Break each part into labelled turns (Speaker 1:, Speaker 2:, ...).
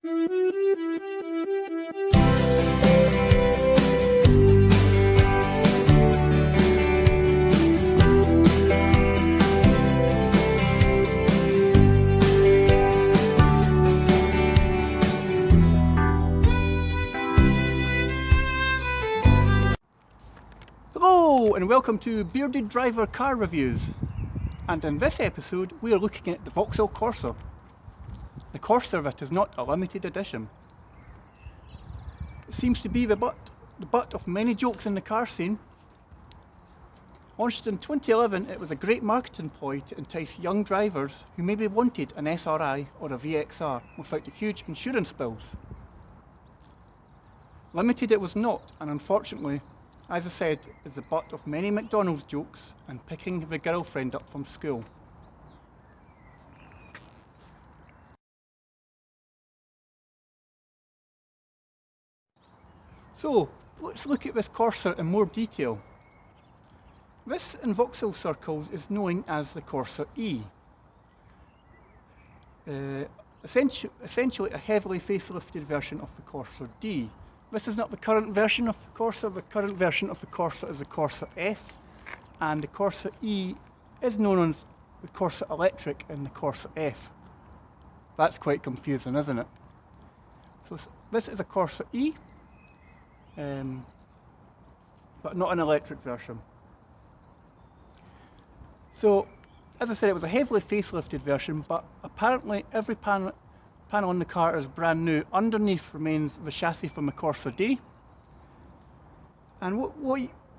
Speaker 1: Hello and welcome to Bearded Driver Car Reviews, and in this episode we are looking at the Vauxhall Corsa. The Corsa that is not a limited edition. It seems to be the butt of many jokes in the car scene. Launched in 2011, it was a great marketing ploy to entice young drivers who maybe wanted an SRI or a VXR without the huge insurance bills. Limited it was not, and unfortunately, as I said, is the butt of many McDonald's jokes and picking the girlfriend up from school. So, let's look at this Corsa in more detail. This in Vauxhall circles is known as the Corsa E. Essentially a heavily facelifted version of the Corsa D. This is not the current version of the Corsa. The current version of the Corsa is the Corsa F, and the Corsa E is known as the Corsa Electric and the Corsa F. That's quite confusing, isn't it? So this is a Corsa E, but not an electric version. So, as I said, it was a heavily facelifted version, but apparently every panel on the car is brand new. Underneath remains the chassis from the Corsa D. And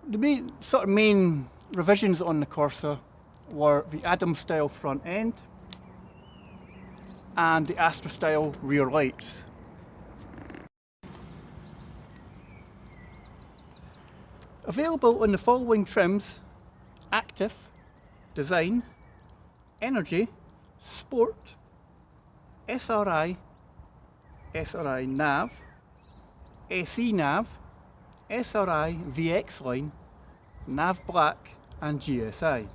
Speaker 1: the main revisions on the Corsa were the Adam style front end and the Astra style rear lights. Available in the following trims: Active, Design, Energy, Sport, SRI, SRI Nav, SE Nav, SRI VX Line, Nav Black and GSI.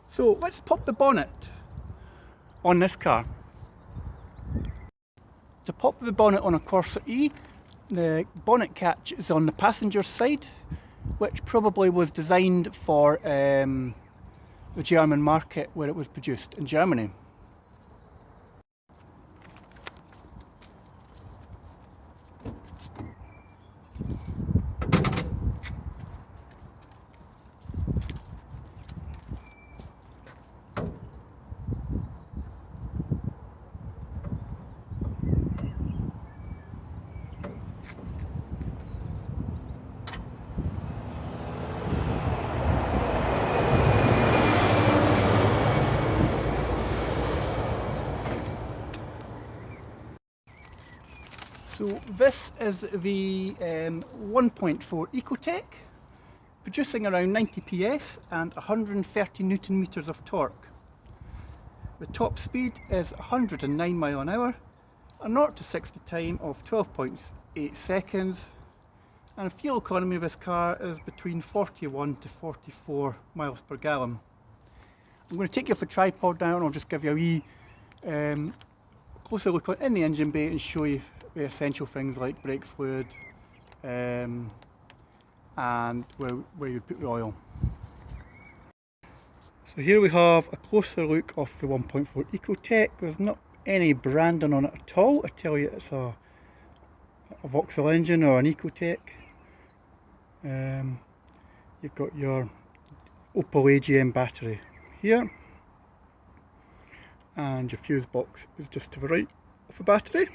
Speaker 1: So let's pop the bonnet on this car. To pop the bonnet on a Corsa E, the bonnet catch is on the passenger side, which probably was designed for the German market where it was produced in Germany. So this is the 1.4 Ecotec, producing around 90 PS and 130 Newton meters of torque. The top speed is 109 mile an hour, a 0 to 60 time of 12.8 seconds, and fuel economy of this car is between 41 to 44 miles per gallon. I'm going to take you off a tripod now and I'll just give you a wee closer look in the engine bay and show you the essential things like brake fluid and where you put the oil. So here we have a closer look of the 1.4 Ecotec. There's not any branding on it at all. I tell you, it's a Vauxhall engine or an Ecotec. You've got your Opal AGM battery here, and your fuse box is just to the right of the battery.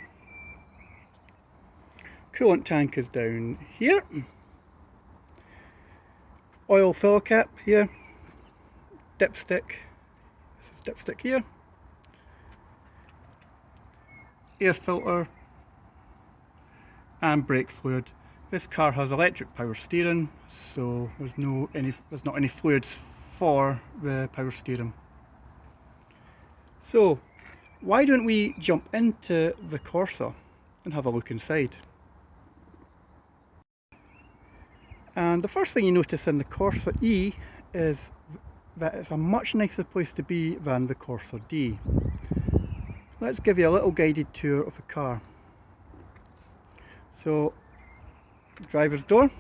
Speaker 1: Coolant tank is down here. Oil filler cap here. Dipstick. This is dipstick here. Air filter and brake fluid. This car has electric power steering, so there's not any fluids for the power steering. So why don't we jump into the Corsa and have a look inside? And the first thing you notice in the Corsa E is that it's a much nicer place to be than the Corsa D. Let's give you a little guided tour of the car. So, driver's door.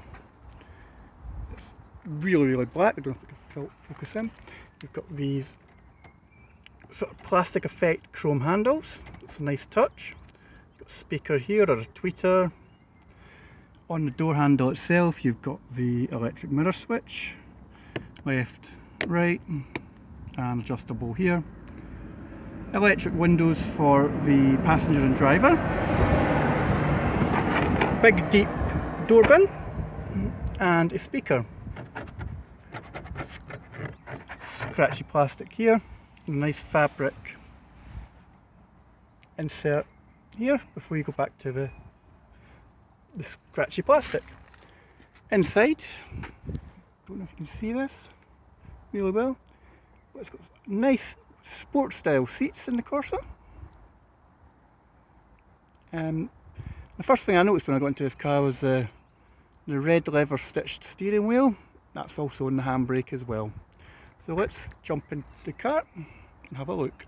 Speaker 1: It's really black. I don't know if I can focus in. You've got these sort of plastic effect chrome handles. It's a nice touch. You've got a speaker here or a tweeter. On the door handle itself you've got the electric mirror switch, left, right, and adjustable here. Electric windows for the passenger and driver. Big deep door bin and a speaker. Scratchy plastic here, and a nice fabric insert here before you go back to the scratchy plastic. Inside, don't know if you can see this really well, but it's got nice sport style seats in the Corsa. The first thing I noticed when I got into this car was the red leather stitched steering wheel. That's also on the handbrake as well. So let's jump into the car and have a look.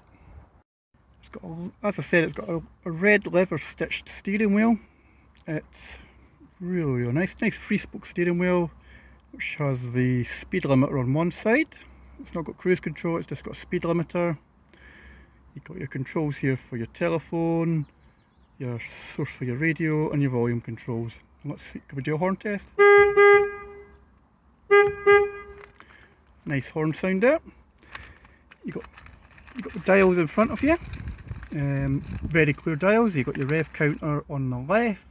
Speaker 1: It's got, as I said, it's got a red leather stitched steering wheel. It's really nice. Nice 3-spoke steering wheel, which has the speed limiter on one side. It's not got cruise control, it's just got a speed limiter. You've got your controls here for your telephone, your source for your radio, and your volume controls. And let's see, can we do a horn test? Nice horn sound there. You've got the dials in front of you. Very clear dials. You've got your rev counter on the left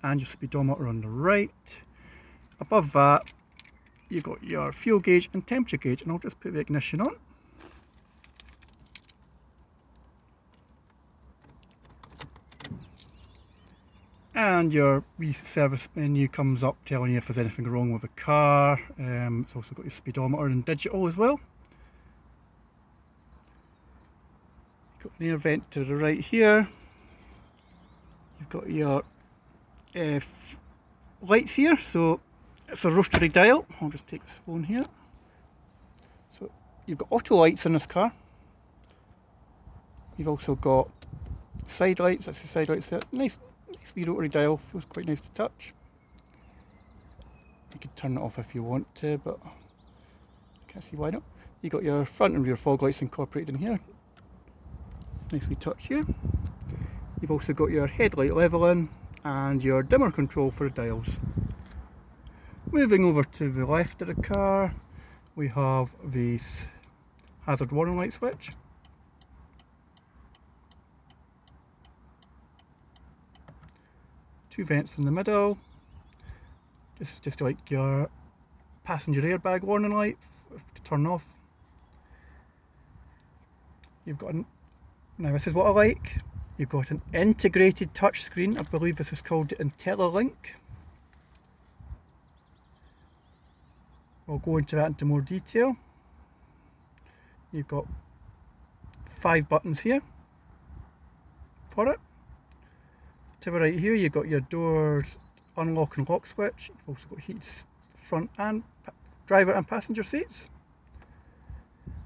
Speaker 1: and your speedometer on the right. Above that you've got your fuel gauge and temperature gauge, and I'll just put the ignition on. And your service menu comes up telling you if there's anything wrong with the car. It's also got your speedometer and digital as well. You've got an air vent to the right here. You've got your lights here, so it's a rotary dial. I'll just take this phone here. So you've got auto lights in this car. You've also got side lights. That's the side lights there. Nice wee rotary dial, feels quite nice to touch. You can turn it off if you want to, but I can't see why not. You've got your front and rear fog lights incorporated in here. Nice wee touch here. You've also got your headlight leveling and your dimmer control for the dials. Moving over to the left of the car, we have the hazard warning light switch. Two vents in the middle. This is just like your passenger airbag warning light to turn off. You've got now this is what I like. You've got an integrated touchscreen. I believe this is called the Intellilink. We'll go into that into more detail. You've got 5 buttons here for it. To the right here you've got your doors unlock and lock switch. You've also got heats front and driver and passenger seats.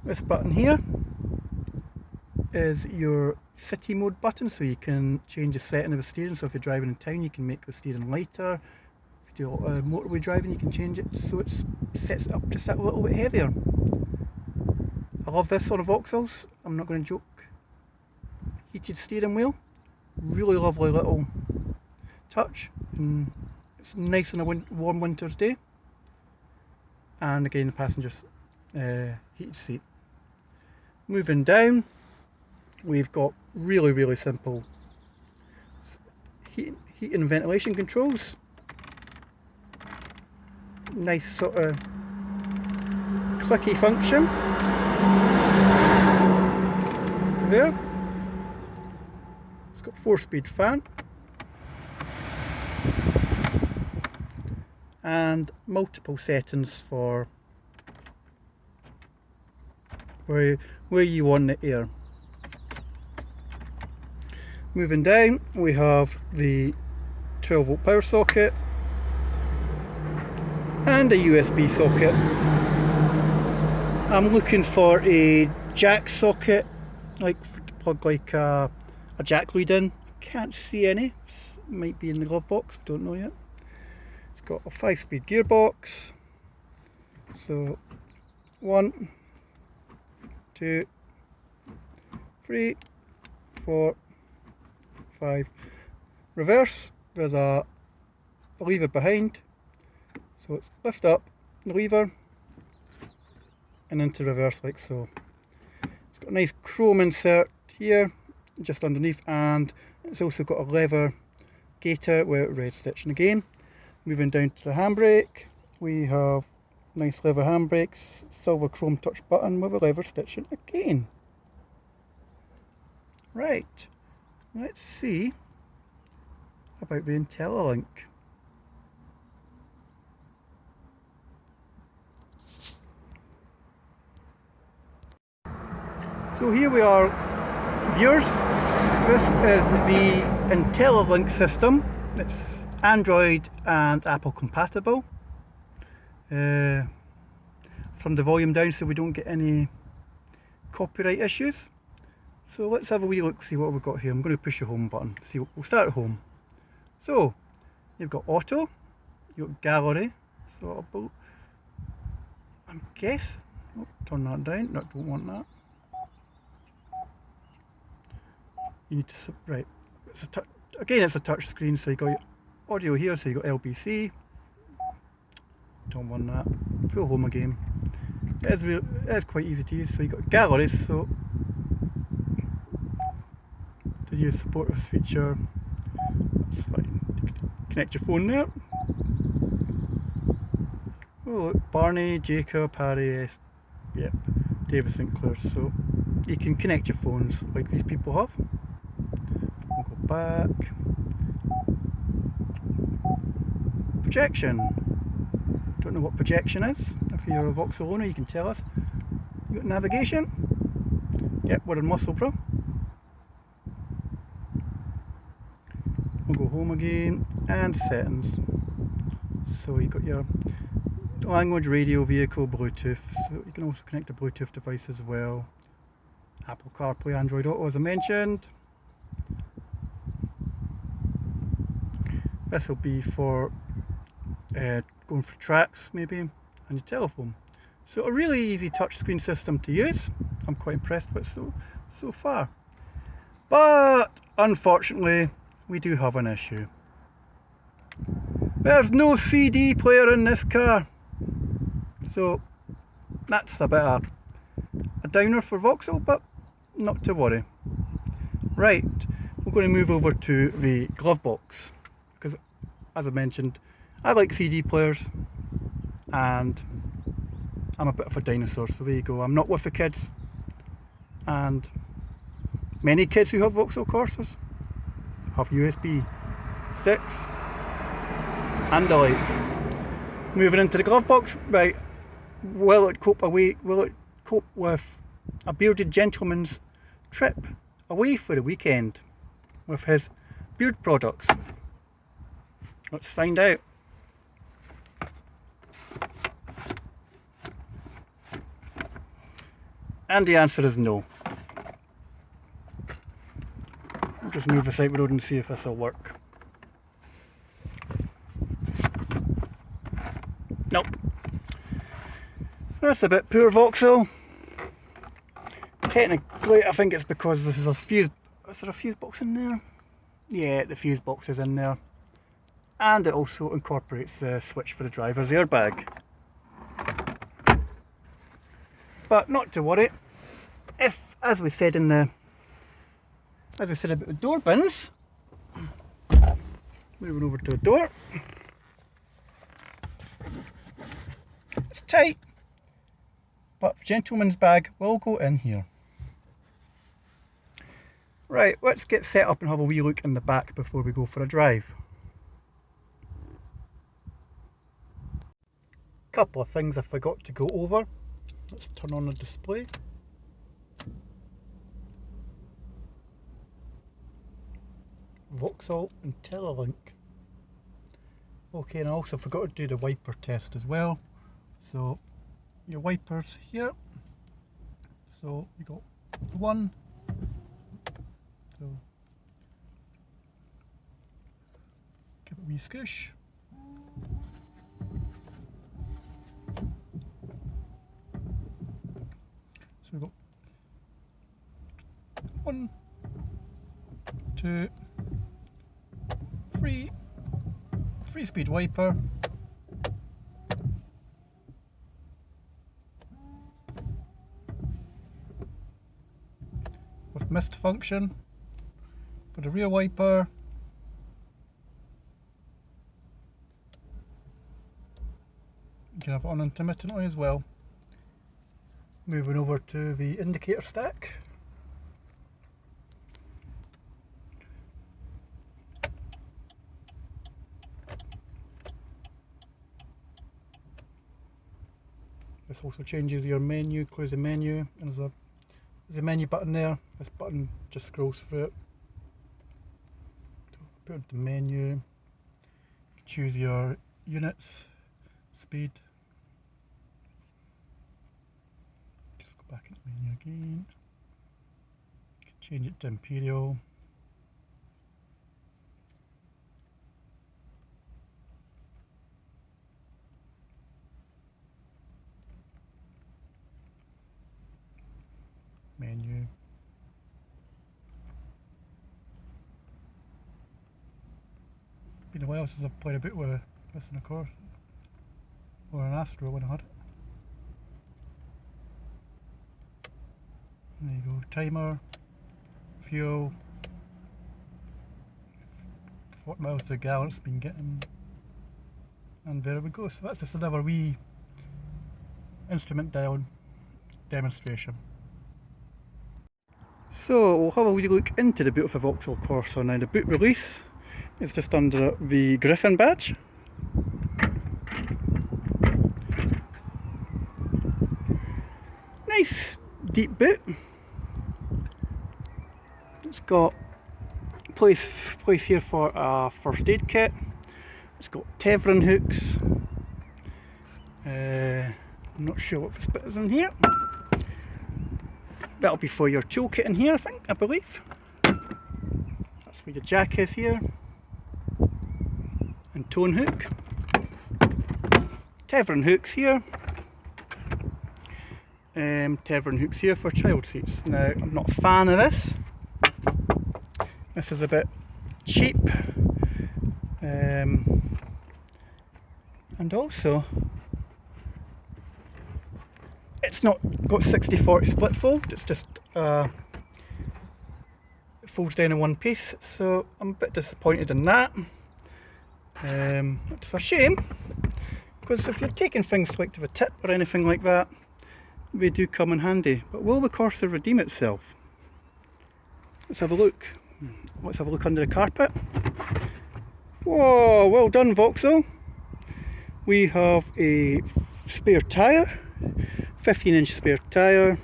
Speaker 1: This button here is your city mode button, so you can change the setting of the steering. So if you're driving in town you can make the steering lighter. If you do a lot of motorway driving you can change it so it sets it up just a little bit heavier. I love this on the Vauxhalls, I'm not going to joke. Heated steering wheel. Really lovely little touch, and it's nice on a warm winter's day. And again the passenger's heated seat. Moving down we've got really simple heat and ventilation controls. Nice sort of clicky function there. It's got 4-speed fan and multiple settings for where you want the air. Moving down we have the 12-volt power socket and a USB socket. I'm looking for a jack socket, like to plug like a jack lead in. Can't see any. Might be in the glove box, don't know yet. It's got a 5-speed gearbox. So 1, 2, 3, 4, 5. Reverse, there's a lever behind. So it's lift up the lever and into reverse like so. It's got a nice chrome insert here, just underneath, and it's also got a lever gaiter with red stitching again. Moving down to the handbrake, we have nice leather handbrakes, silver chrome touch button with a leather stitching again. Right, let's see about the Intellilink. So here we are, viewers. This is the Intellilink system. It's Android and Apple compatible. Turn the volume down so we don't get any copyright issues. So let's have a wee look, see what we've got here. I'm going to push the home button. See, we'll start at home. So you've got auto, you've got gallery. So I guess, oh, turn that down. No, don't want that. You need to, right, again it's a touch screen, so you got your audio here, so you got LBC, don't want that, full home again. It is quite easy to use. So you got galleries, so to use support this feature, that's fine. You can connect your phone there. Oh look, Barney, Jacob, Harry, yep, David Sinclair, so you can connect your phones like these people have. We'll go back. Projection. Don't know what projection is. If you're a Vauxhall owner, you can tell us. You got navigation. Yep, we're in Musselburgh. We'll go home again and settings. So you got your language, radio, vehicle, Bluetooth. So you can also connect a Bluetooth device as well. Apple CarPlay, Android Auto, as I mentioned. This will be for going for tracks maybe, and your telephone. So a really easy touchscreen system to use. I'm quite impressed with so far. But unfortunately, we do have an issue. There's no CD player in this car. So that's a bit of a downer for Vauxhall, but not to worry. Right, we're going to move over to the glove box, because as I mentioned, I like CD players and I'm a bit of a dinosaur, so there you go. I'm not with the kids, and many kids who have Vauxhall Corsas have USB sticks and the like. Moving into the glove box, right, will it cope with a bearded gentleman's trip away for the weekend with his beard products? Let's find out. And the answer is no. I'll just move this out the road and see if this will work. Nope. That's a bit poor, Vauxhall. Technically, I think it's because this is a fuse. Is there a fuse box in there? Yeah, the fuse box is in there. And it also incorporates the switch for the driver's airbag. But not to worry. If, as we said about the door bins, moving over to the door, it's tight, but gentleman's bag will go in here. Right, let's get set up and have a wee look in the back before we go for a drive. Couple of things I forgot to go over. Let's turn on the display. Vauxhall Intellilink. Okay, and I also forgot to do the wiper test as well. So your wipers here, So you got one, so give it a wee scoosh. So we've got 1, 2, 3, 3-speed wiper, with mist function for the rear wiper. You can have it on intermittently as well. Moving over to the indicator stack. This also changes your menu, close the menu, and there's a menu button there. This button just scrolls through it. So put it to menu, choose your units, speed. Just go back into menu again. Change it to imperial. Menu. Been a while since I've played a bit with this in a Corsa, or an Astro when I had it. There you go, timer, fuel, what miles per gallon it's been getting, and there we go. So that's just another wee instrument dial demonstration. So we'll have a wee look into the boot of a Vauxhall Corsa now. The boot release is just under the Griffin badge. Nice deep boot. It's got place here for a first aid kit. It's got Tevron hooks. I'm not sure what this bit is in here. That'll be for your toolkit in here, I believe. That's where your jack is here. And tone hook. Tevron hooks here. Tevron hooks here for child seats. Now, I'm not a fan of this. This is a bit cheap. And also, it's not got 60/40 split fold, it's just it folds down in one piece, so I'm a bit disappointed in that. It's a shame, because if you're taking things like to the tip or anything like that, they do come in handy. But will the Corsa redeem itself? Let's have a look. Let's have a look under the carpet. Whoa, well done Vauxhall. We have a spare tyre. 15-inch spare tyre.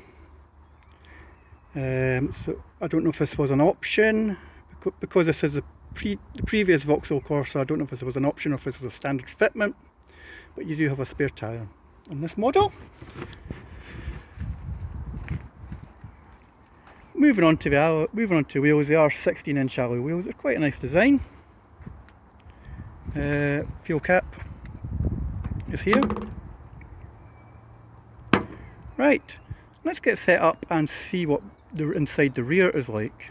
Speaker 1: So I don't know if this was an option, because this is the previous Vauxhall Corsa. I don't know if this was an option or if this was a standard fitment, but you do have a spare tyre on this model. Moving on to wheels. They are 16-inch alloy wheels. They're quite a nice design. Fuel cap is here. Right, let's get set up and see what the inside the rear is like.